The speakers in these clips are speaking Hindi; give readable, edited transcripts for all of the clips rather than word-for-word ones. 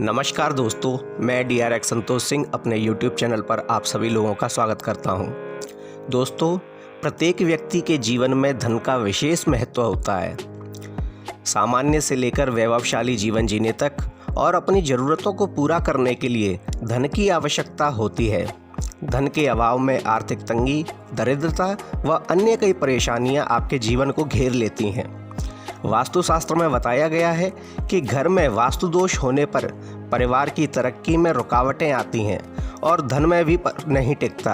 नमस्कार दोस्तों, मैं DRX संतोष सिंह अपने YouTube चैनल पर आप सभी लोगों का स्वागत करता हूं। दोस्तों, प्रत्येक व्यक्ति के जीवन में धन का विशेष महत्व होता है। सामान्य से लेकर वैभवशाली जीवन जीने तक और अपनी ज़रूरतों को पूरा करने के लिए धन की आवश्यकता होती है। धन के अभाव में आर्थिक तंगी, दरिद्रता व अन्य कई परेशानियां आपके जीवन को घेर लेती हैं। वास्तुशास्त्र में बताया गया है कि घर में वास्तु दोष होने पर परिवार की तरक्की में रुकावटें आती हैं और धन में भी नहीं टिकता।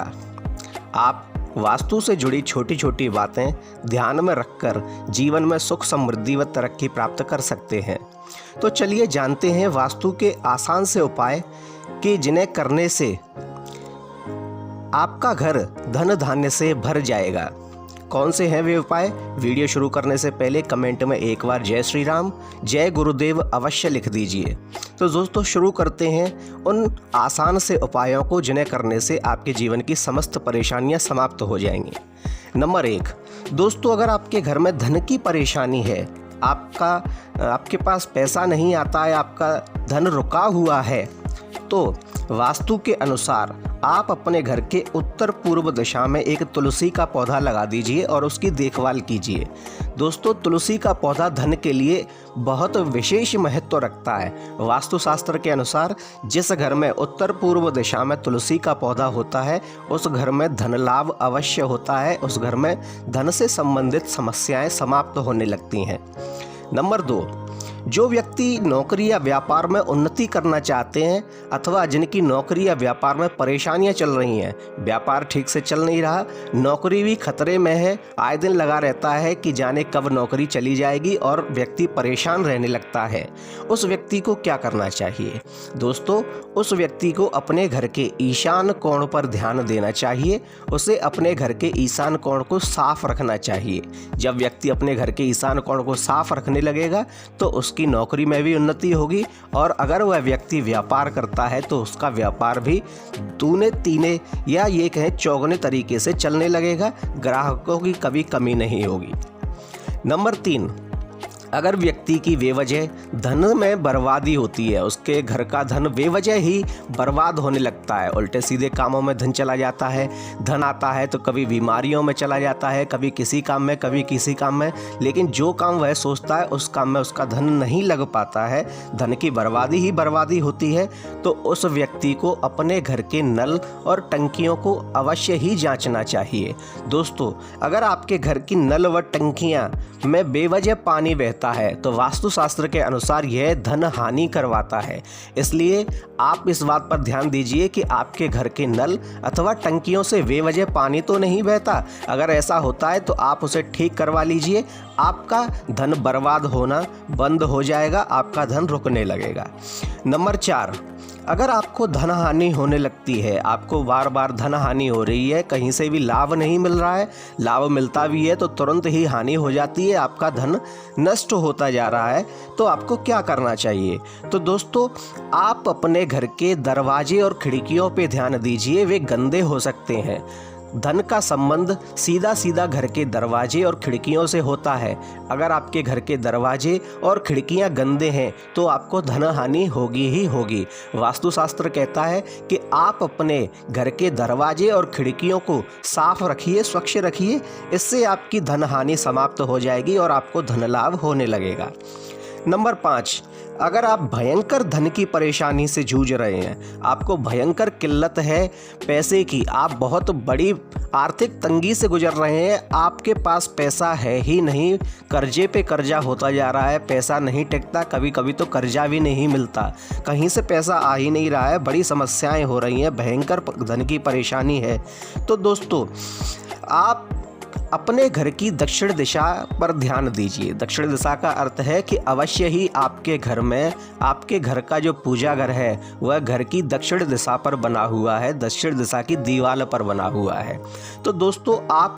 आप वास्तु से जुड़ी छोटी छोटी बातें ध्यान में रखकर जीवन में सुख, समृद्धि व तरक्की प्राप्त कर सकते हैं। तो चलिए जानते हैं वास्तु के आसान से उपाय कि जिन्हें करने से आपका घर धन धान्य से भर जाएगा। कौन से हैं वे उपाय? वीडियो शुरू करने से पहले कमेंट में एक बार जय श्री राम, जय गुरुदेव अवश्य लिख दीजिए। तो दोस्तों, शुरू करते हैं उन आसान से उपायों को जिन्हें करने से आपके जीवन की समस्त परेशानियां समाप्त हो जाएंगी। नंबर 1, दोस्तों, अगर आपके घर में धन की परेशानी है, आपके पास पैसा नहीं आता है, आपका धन रुका हुआ है, तो वास्तु के अनुसार आप अपने घर के उत्तर पूर्व दिशा में एक तुलसी का पौधा लगा दीजिए और उसकी देखभाल कीजिए। दोस्तों, तुलसी का पौधा धन के लिए बहुत विशेष महत्व रखता है। वास्तुशास्त्र के अनुसार जिस घर में उत्तर पूर्व दिशा में तुलसी का पौधा होता है, उस घर में धन लाभ अवश्य होता है। उस घर में धन से संबंधित समस्याएं समाप्त होने लगती हैं। नंबर 2, जो व्यक्ति नौकरी या व्यापार में उन्नति करना चाहते हैं अथवा जिनकी नौकरी या व्यापार में परेशानियां चल रही हैं, व्यापार ठीक से चल नहीं रहा, नौकरी भी खतरे में है, आए दिन लगा रहता है कि जाने कब नौकरी चली जाएगी और व्यक्ति परेशान रहने लगता है, उस व्यक्ति को क्या करना चाहिए? दोस्तों, उस व्यक्ति को अपने घर के ईशान कोण पर ध्यान देना चाहिए। उसे अपने घर के ईशान कोण को साफ रखना चाहिए। जब व्यक्ति अपने घर के ईशान कोण को साफ रखने लगेगा तो उसकी नौकरी में भी उन्नति होगी, और अगर वह व्यक्ति व्यापार करता है तो उसका व्यापार भी दूने तीने या ये कहें चौगुने तरीके से चलने लगेगा। ग्राहकों की कभी कमी नहीं होगी। नंबर 3, अगर व्यक्ति की बेवजह धन में बर्बादी होती है, उसके घर का धन बेवजह ही बर्बाद होने लगता है, उल्टे सीधे कामों में धन चला जाता है, धन आता है तो कभी बीमारियों में चला जाता है, कभी किसी काम में, कभी किसी काम में, लेकिन जो काम वह सोचता है उस काम में उसका धन नहीं लग पाता है, धन की बर्बादी ही बर्बादी होती है, तो उस व्यक्ति को अपने घर के नल और टंकियों को अवश्य ही जांचना चाहिए। दोस्तों, अगर आपके घर की नल व टंकियां में बेवजह पानी बहता है तो वास्तुशास्त्र के अनुसार यह धन हानि करवाता है। इसलिए आप इस बात पर ध्यान दीजिए कि आपके घर के नल अथवा टंकियों से बेवजह पानी तो नहीं बहता। अगर ऐसा होता है तो आप उसे ठीक करवा लीजिए। आपका धन बर्बाद होना बंद हो जाएगा, आपका धन रुकने लगेगा। नंबर 4, अगर आपको धन हानि होने लगती है, आपको बार बार धन हानि हो रही है, कहीं से भी लाभ नहीं मिल रहा है, लाभ मिलता भी है तो तुरंत ही हानि हो जाती है, आपका धन नष्ट होता जा रहा है, तो आपको क्या करना चाहिए? तो दोस्तों, आप अपने घर के दरवाजे और खिड़कियों पे ध्यान दीजिए, वे गंदे हो सकते हैं। धन का संबंध सीधा सीधा घर के दरवाजे और खिड़कियों से होता है। अगर आपके घर के दरवाजे और खिड़कियां गंदे हैं तो आपको धन हानि होगी ही होगी। वास्तुशास्त्र कहता है कि आप अपने घर के दरवाजे और खिड़कियों को साफ रखिए, स्वच्छ रखिए, इससे आपकी धन हानि समाप्त हो जाएगी और आपको धन लाभ होने लगेगा। नंबर 5, अगर आप भयंकर धन की परेशानी से जूझ रहे हैं, आपको भयंकर किल्लत है पैसे की, आप बहुत बड़ी आर्थिक तंगी से गुजर रहे हैं, आपके पास पैसा है ही नहीं, कर्जे पे कर्जा होता जा रहा है, पैसा नहीं टिकता, कभी कभी तो कर्जा भी नहीं मिलता, कहीं से पैसा आ ही नहीं रहा है, बड़ी समस्याएं हो रही हैं, भयंकर धन की परेशानी है, तो दोस्तों आप अपने घर की दक्षिण दिशा पर ध्यान दीजिए। दक्षिण दिशा का अर्थ है कि अवश्य ही आपके घर में, आपके घर का जो पूजा घर है वह घर की दक्षिण दिशा पर बना हुआ है, दक्षिण दिशा की दीवार पर बना हुआ है। तो दोस्तों, आप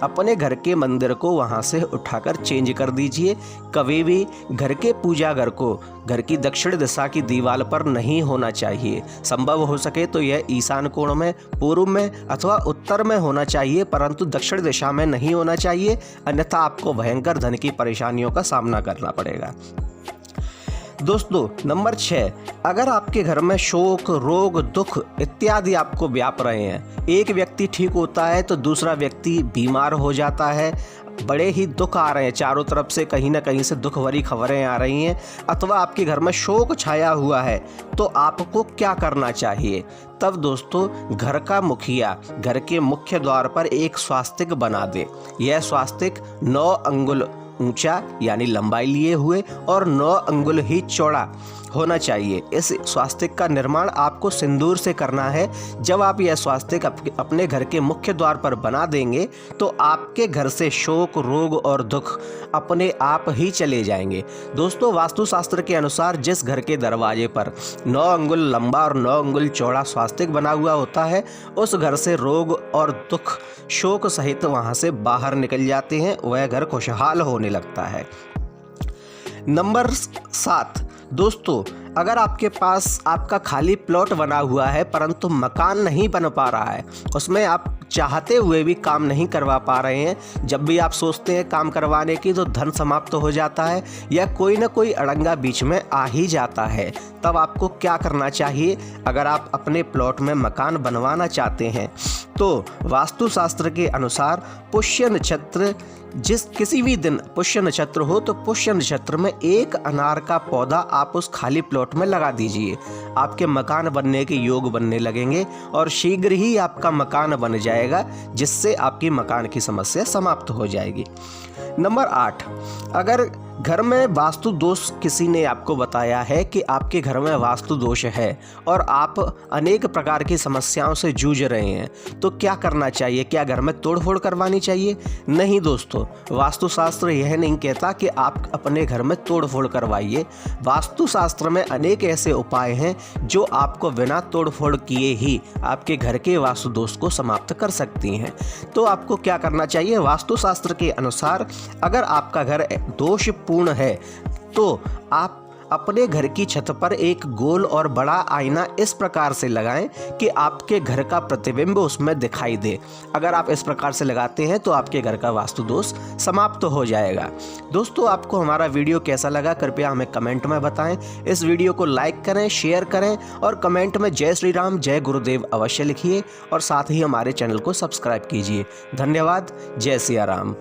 अपने घर के मंदिर को वहां से उठाकर चेंज कर दीजिए। कभी भी घर के पूजा घर को घर की दक्षिण दिशा की दीवार पर नहीं होना चाहिए। संभव हो सके तो यह ईशान कोण में, पूर्व में अथवा उत्तर में होना चाहिए, परंतु दक्षिण दिशा में नहीं होना चाहिए, अन्यथा आपको भयंकर धन की परेशानियों का सामना करना पड़ेगा। दोस्तों नंबर 6, अगर आपके घर में शोक, रोग, दुख इत्यादि आपको व्याप रहे हैं, एक व्यक्ति ठीक होता है तो दूसरा व्यक्ति बीमार हो जाता है, बड़े ही दुख आ रहे हैं, चारों तरफ से कहीं ना कहीं से दुख भरी खबरें आ रही हैं, अथवा आपके घर में शोक छाया हुआ है, तो आपको क्या करना चाहिए? तब दोस्तों घर का मुखिया घर के मुख्य द्वार पर एक स्वास्तिक बना दे। यह स्वास्तिक 9 अंगुल ऊंचा यानी लंबाई लिए हुए और 9 अंगुल ही चौड़ा होना चाहिए। इस स्वास्तिक का निर्माण आपको सिंदूर से करना है। जब आप यह स्वास्तिक अपने घर के मुख्य द्वार पर बना देंगे तो आपके घर से शोक, रोग और दुख अपने आप ही चले जाएंगे। दोस्तों वास्तुशास्त्र के अनुसार जिस घर के दरवाजे पर 9 अंगुल लंबा और 9 अंगुल चौड़ा स्वास्तिक बना हुआ होता है, उस घर से रोग और दुख, शोक सहित वहां से बाहर निकल जाते हैं, वह घर खुशहाल होने लगता है। नंबर 7, दोस्तों अगर आपके पास आपका खाली प्लॉट बना हुआ है परंतु मकान नहीं बन पा रहा है, उसमें आप चाहते हुए भी काम नहीं करवा पा रहे हैं, जब भी आप सोचते हैं काम करवाने की तो धन समाप्त हो जाता है या कोई ना कोई अड़ंगा बीच में आ ही जाता है, तब आपको क्या करना चाहिए? अगर आप अपने प्लॉट में मकान बनवाना चाहते हैं तो वास्तुशास्त्र के अनुसार पुष्य नक्षत्र किसी भी दिन पुष्य नक्षत्र हो तो पुष्य नक्षत्र में एक अनार का पौधा आप उस खाली प्लॉट में लगा दीजिए। आपके मकान बनने के योग बनने लगेंगे और शीघ्र ही आपका मकान बन जाएगा, जिससे आपकी मकान की समस्या समाप्त हो जाएगी। नंबर 8, अगर घर में वास्तु दोष किसी ने आपको बताया है कि आपके घर में वास्तु दोष है और आप अनेक प्रकार की समस्याओं से जूझ रहे हैं, तो क्या करना चाहिए? क्या घर में तोड़फोड़ करवानी चाहिए? नहीं दोस्तों, वास्तुशास्त्र यह नहीं कहता कि आप अपने घर में तोड़फोड़ करवाइए। वास्तुशास्त्र में अनेक ऐसे उपाय हैं जो आपको बिना तोड़फोड़ किए ही आपके घर के वास्तु दोष को समाप्त कर सकती हैं। तो आपको क्या करना चाहिए? वास्तुशास्त्र के अनुसार अगर आपका घर दोष पूर्ण है तो आप अपने घर की छत पर एक गोल और बड़ा आईना इस प्रकार से लगाएं कि आपके घर का प्रतिबिंब उसमें दिखाई दे। अगर आप इस प्रकार से लगाते हैं तो आपके घर का वास्तु दोष समाप्त हो जाएगा। दोस्तों आपको हमारा वीडियो कैसा लगा कृपया हमें कमेंट में बताएं। इस वीडियो को लाइक करें, शेयर करें और कमेंट में जय श्री राम, जय गुरुदेव अवश्य लिखिए और साथ ही हमारे चैनल को सब्सक्राइब कीजिए। धन्यवाद। जय सिया राम।